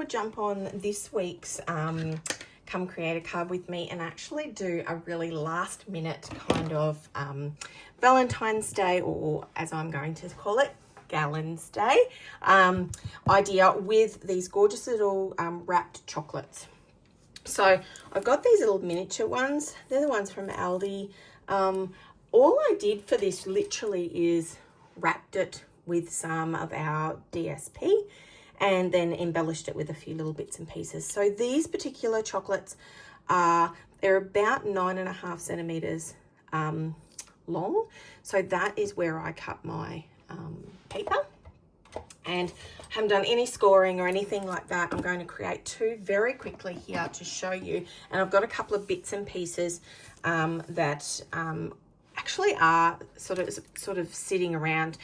would jump on this week's Come Create a Card with me and actually do a really last minute kind of Valentine's Day, or as I'm going to call it, Gallon's Day idea with these gorgeous little wrapped chocolates. So I've got these little miniature ones. They're the ones from Aldi. All I did for this literally is wrapped it with some of our DSP and then embellished it with a few little bits and pieces. So these particular chocolates they're about 9.5 centimeters long. So that is where I cut my paper. And I haven't done any scoring or anything like that. I'm going to create two very quickly here to show you. And I've got a couple of bits and pieces that actually are sort of sitting around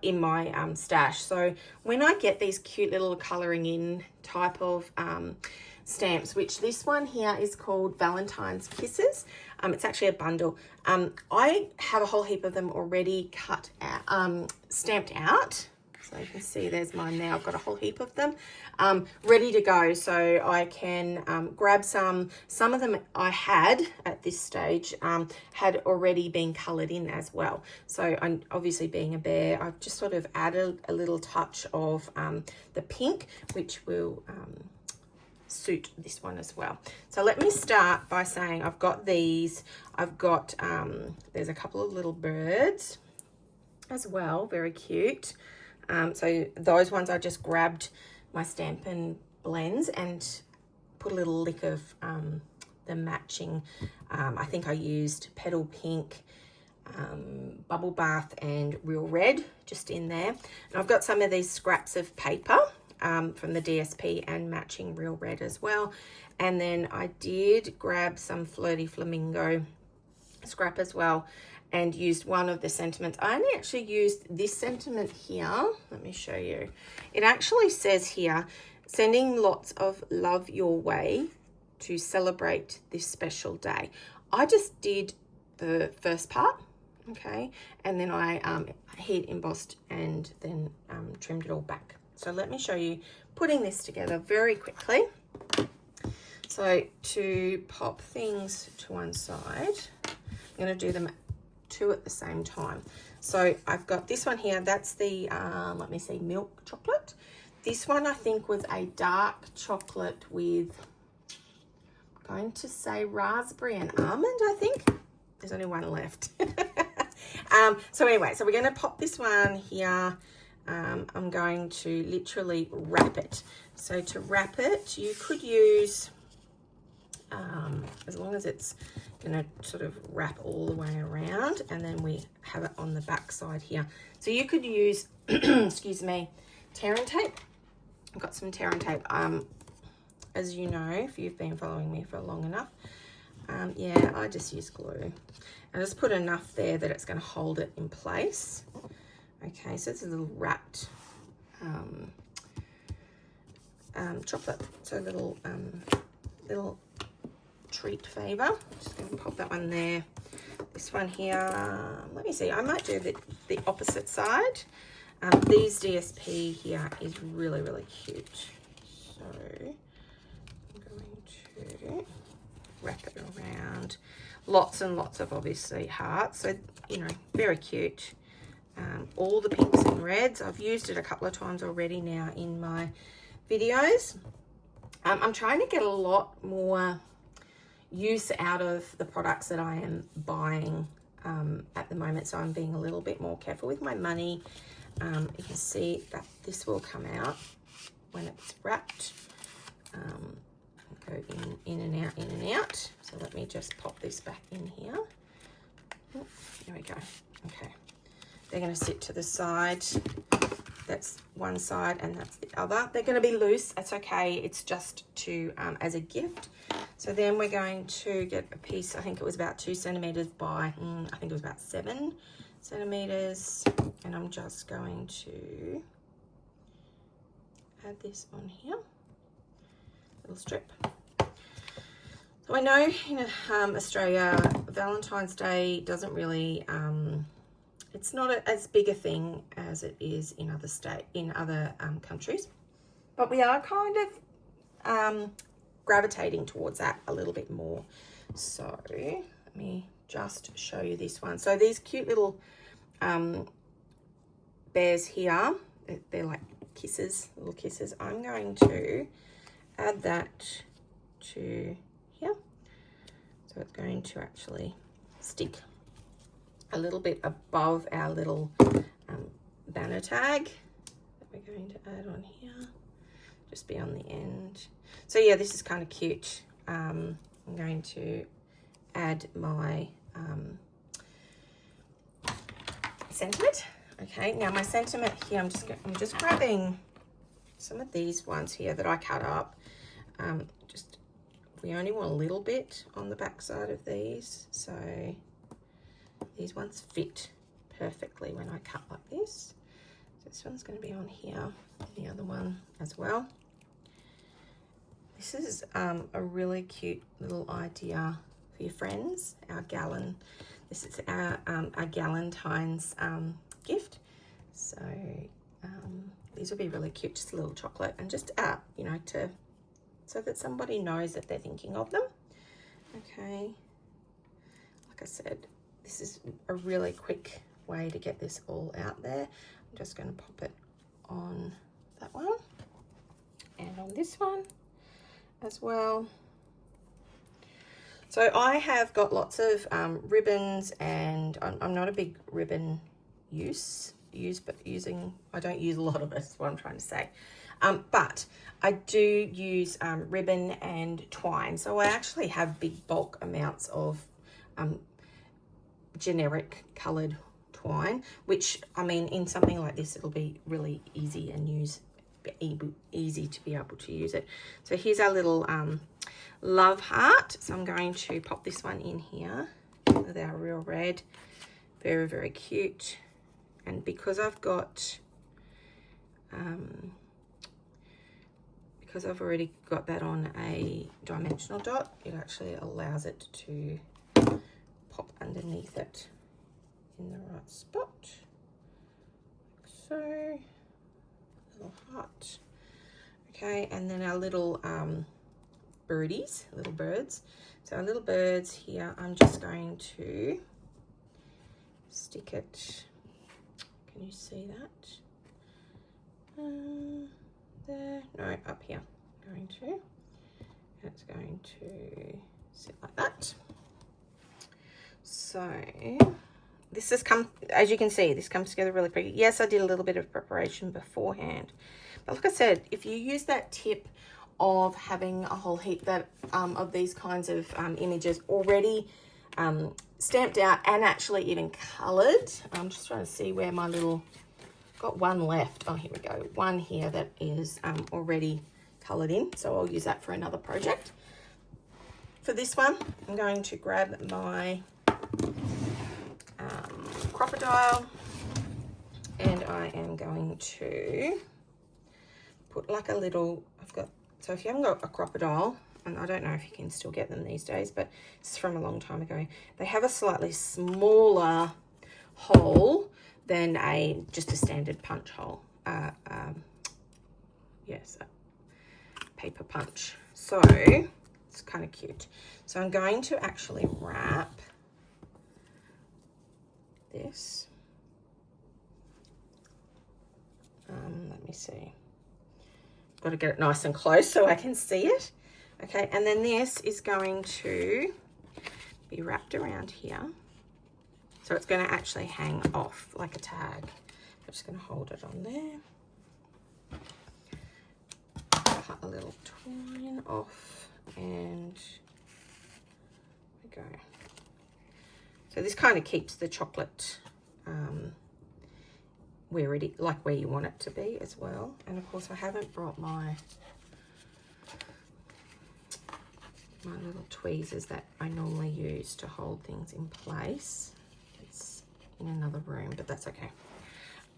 in my stash. So when I get these cute little colouring in type of stamps, which this one here is called Valentine's Kisses. It's actually a bundle. I have a whole heap of them already cut out, stamped out. So you can see there's mine now. I've got a whole heap of them ready to go. So I can grab some. Some of them I had at this stage had already been coloured in as well. So I'm obviously being a bear, I've just sort of added a little touch of the pink, which will suit this one as well. So let me start by saying I've got these. I've got, there's a couple of little birds as well, very cute. So those ones I just grabbed my Stampin' blends and put a little lick of the matching, I think I used Petal Pink, Bubble Bath and Real Red just in there. And I've got some of these scraps of paper from the DSP and matching Real Red as well. And then I did grab some Flirty Flamingo scrap as well and used one of the sentiments. I only actually used this sentiment here. Let me show you. It actually says here, sending lots of love your way to celebrate this special day. I just did the first part, okay, and then I heat embossed and then trimmed it all back. So let me show you putting this together very quickly. So to pop things to one side, I'm going to do them two at the same time. So I've got this one here. That's the, let me see, milk chocolate. This one I think was a dark chocolate with, I'm going to say raspberry and almond, I think. There's only one left. So anyway, so we're going to pop this one here. I'm going to literally wrap it. So to wrap it, you could use, as long as it's going to sort of wrap all the way around, and then we have it on the back side here. So you could use, excuse me, tear and tape. I've got some tear and tape. As you know, if you've been following me for long enough, yeah, I just use glue. I just put enough there that it's going to hold it in place. Okay, so it's a little wrapped chocolate. So a little treat favor. Just going to pop that one there. This one here, let me see. I might do the opposite side. These DSP here is really, really cute. So I'm going to wrap it around. Lots and lots of obviously hearts. So, you know, very cute. All the pinks and reds. I've used it a couple of times already now in my videos. I'm trying to get a lot more use out of the products that I am buying at the moment, so I'm being a little bit more careful with my money. You can see that this will come out when it's wrapped. Go in and out, in and out. So let me just pop this back in here. Oh, there we go. Okay. They're going to sit to the side. That's one side and that's the other. They're going to be loose. That's okay. It's just to as a gift. So then we're going to get a piece. I think it was about 2 centimeters by, I think it was about 7 centimeters. And I'm just going to add this on here. Little strip. So I know in Australia, Valentine's Day doesn't really, it's not as big a thing as it is in other countries. but we are kind of gravitating towards that a little bit more. So let me just show you this one. So these cute little bears here, they're like kisses, little kisses. I'm going to add that to here. So it's going to actually stick a little bit above our little banner tag that we're going to add on here, just be on the end. So yeah, this is kind of cute. I'm going to add my sentiment. Okay, now my sentiment here, I'm just grabbing some of these ones here that I cut up. We only want a little bit on the back side of these, so these ones fit perfectly when I cut like this. So this one's going to be on here, the other one as well. This is a really cute little idea for your friends. This is our Valentine's gift. So these will be really cute, just a little chocolate, and just you know, so that somebody knows that they're thinking of them. Okay, like I said, this is a really quick way to get this all out there. I'm just going to pop it on that one and on this one as well. So I have got lots of ribbons, and I'm not a big ribbon I don't use a lot of it, is what I'm trying to say. But I do use ribbon and twine. So I actually have big bulk amounts of generic coloured twine, which, I mean, in something like this, it'll be really easy and easy to be able to use it. So here's our little love heart. So I'm going to pop this one in here with our real red. Very, very cute. And because I've got because I've already got that on a dimensional dot, it actually allows it to pop underneath it in the right spot, like so. Little heart. Okay, and then our little little birds. So our little birds here, I'm just going to stick it. Can you see that? There, no, up here. It's going to sit like that. So this has come, as you can see, this comes together really quickly. Yes, I did a little bit of preparation beforehand, but like I said, if you use that tip of having a whole heap of these kinds of images already stamped out and actually even coloured, I'm just trying to see where my little, got one left. Oh, here we go. One here that is already coloured in, so I'll use that for another project. For this one, I'm going to grab my crocodile, and I am going to put like a little, so if you haven't got a crocodile, and I don't know if you can still get them these days, but this is from a long time ago, they have a slightly smaller hole than just a standard punch hole. Yes, paper punch. So it's kind of cute. So I'm going to actually wrap this. Let me see. Got to get it nice and close so I can see it. Okay, and then this is going to be wrapped around here. So it's going to actually hang off like a tag. I'm just going to hold it on there. Cut a little twine off, and there we go. So this kind of keeps the chocolate where you want it to be as well. And of course I haven't brought my little tweezers that I normally use to hold things in place. It's in another room, but that's okay.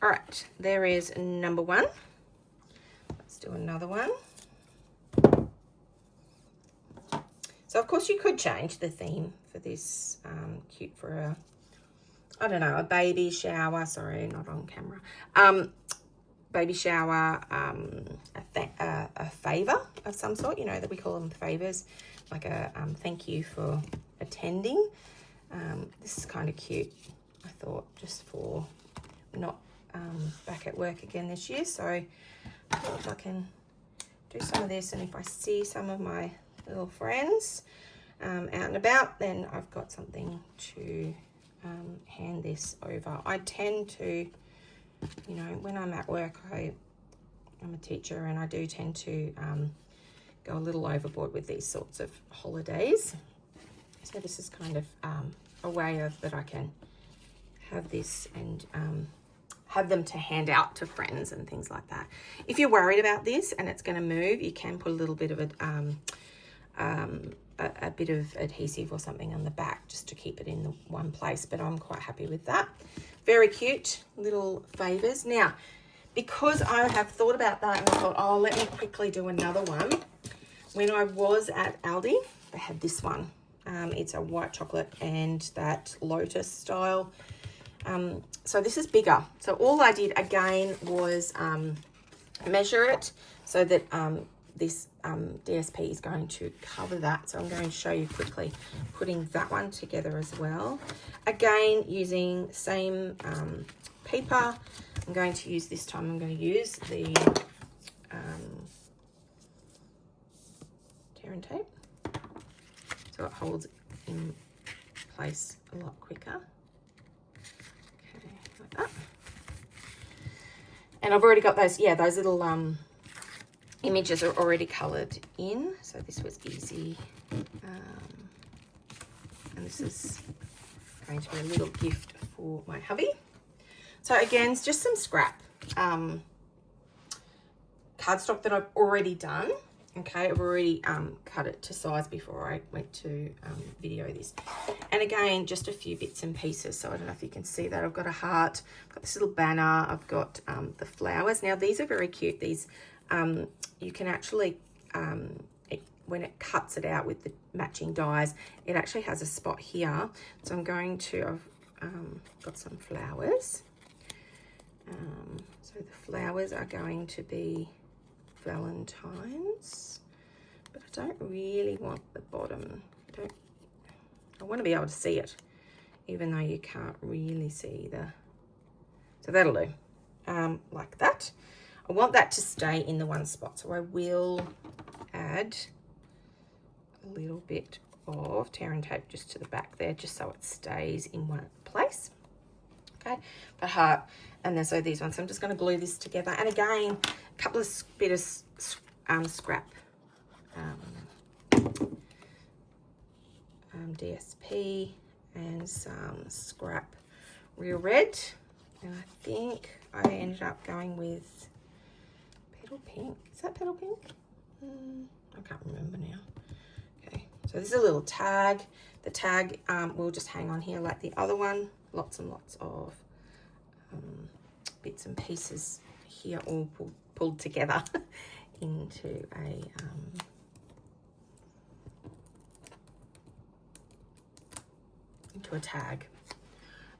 All right, there is number one. Let's do another one. So of course you could change the theme for this, cute for a, I don't know, a baby shower. Sorry, not on camera. baby shower, a favour of some sort, you know, that we call them favours, like a thank you for attending. This is kind of cute, I thought, just for not back at work again this year. So I thought if I can do some of this, and if I see some of my little friends out and about, then I've got something to hand this over. I tend to, you know, when I'm at work, I'm a teacher, and I do tend to go a little overboard with these sorts of holidays. So this is kind of a way of that I can have this and have them to hand out to friends and things like that. If you're worried about this and it's going to move, you can put a little bit of a bit of adhesive or something on the back just to keep it in the one place, but I'm quite happy with that. Very cute little favours. Now, because I have thought about that and I thought, oh, let me quickly do another one. When I was at Aldi, they had this one. It's a white chocolate and that lotus style. So this is bigger. So all I did again was measure it so that this DSP is going to cover that. So I'm going to show you quickly putting that one together as well. Again, using same paper. I'm going to use this time, I'm going to use the tear and tape. So it holds in place a lot quicker. Okay, like that. And I've already got those, yeah, those little images are already coloured in. So this was easy. And this is going to be a little gift for my hubby. So again, it's just some scrap cardstock that I've already done. Okay, I've already cut it to size before I went to video this. And again, just a few bits and pieces. So I don't know if you can see that. I've got a heart, I've got this little banner, I've got the flowers. Now these are very cute. These, you can actually, when it cuts it out with the matching dies, it actually has a spot here. So I'm going to, I've got some flowers. So the flowers are going to be Valentines, but I don't really want the bottom. I want to be able to see it, even though you can't really see the, so that'll do, like that. I want that to stay in the one spot, so I will add a little bit of tear and tape just to the back there, just so it stays in one place. Okay, the heart, and then so these ones. So I'm just going to glue this together, and again, a couple of bit of scrap DSP and some scrap real red, and I think I ended up going with petal pink. Is that petal pink? I can't remember now. Okay, so this is a little tag. The tag will just hang on here like the other one. Lots and lots of bits and pieces here, all pulled together into a tag.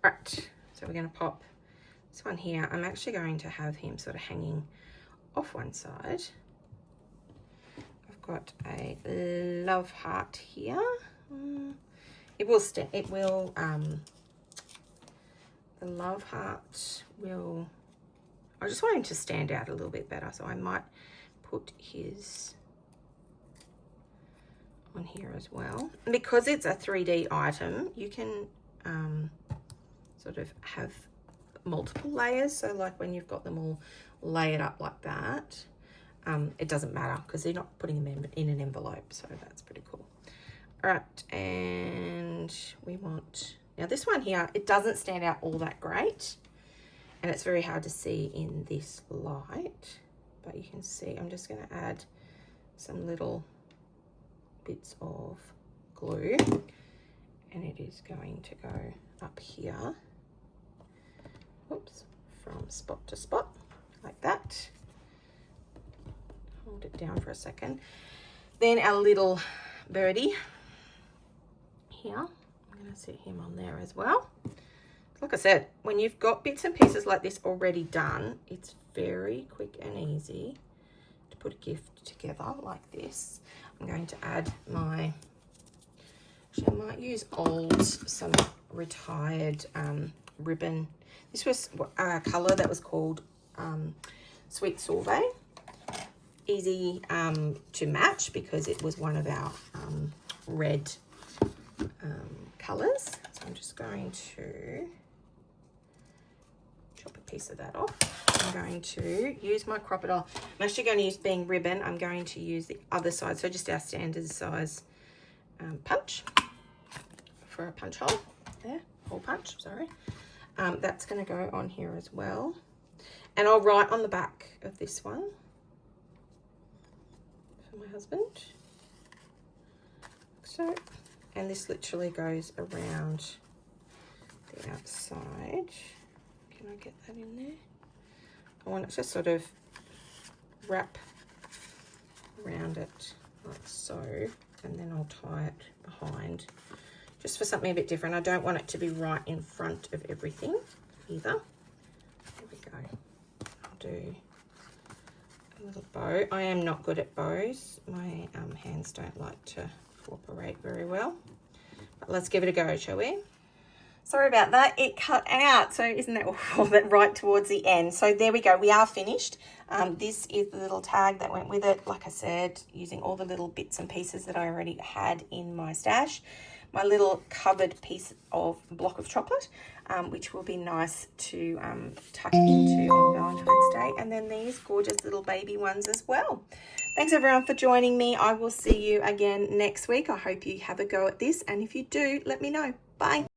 Right, so we're going to pop this one here. I'm actually going to have him sort of hanging off one side. I've got a love heart here. It will the love heart will, I just want him to stand out a little bit better, so I might put his on here as well. And because it's a 3D item, you can sort of have multiple layers. So like when you've got them all layered up like that, it doesn't matter because they're not putting them in an envelope, so that's pretty cool. All right, and we want, now this one here, it doesn't stand out all that great, and it's very hard to see in this light, but you can see, I'm just going to add some little bits of glue, and it is going to go up here, whoops, from spot to spot, like that. Hold it down for a second. Then our little birdie here, I'm going to set him on there as well. like I said, when you've got bits and pieces like this already done, it's very quick and easy to put a gift together like this. I'm going to add my, actually I might use some retired ribbon. This was a colour that was called Sweet Sorbet. Easy to match because it was one of our red colours. So I'm just going to chop a piece of that off. I'm going to use my crocodile. I'm actually going to use being ribbon. I'm going to use the other side, so just our standard size punch for a punch hole there, hole punch, sorry. That's going to go on here as well. And I'll write on the back of this one for my husband. So, and this literally goes around the outside. Can I get that in there? I want it to sort of wrap around it like so, and then I'll tie it behind just for something a bit different. I don't want it to be right in front of everything either. There we go. I'll do a little bow. I am not good at bows. My hands don't like to cooperate very well. But let's give it a go, shall we? Sorry about that, it cut out. So isn't that awful, that right towards the end? So there we go, we are finished. This is the little tag that went with it. Like I said, using all the little bits and pieces that I already had in my stash. My little covered piece of block of chocolate, which will be nice to tuck into on Valentine's Day. And then these gorgeous little baby ones as well. Thanks everyone for joining me. I will see you again next week. I hope you have a go at this. And if you do, let me know. Bye.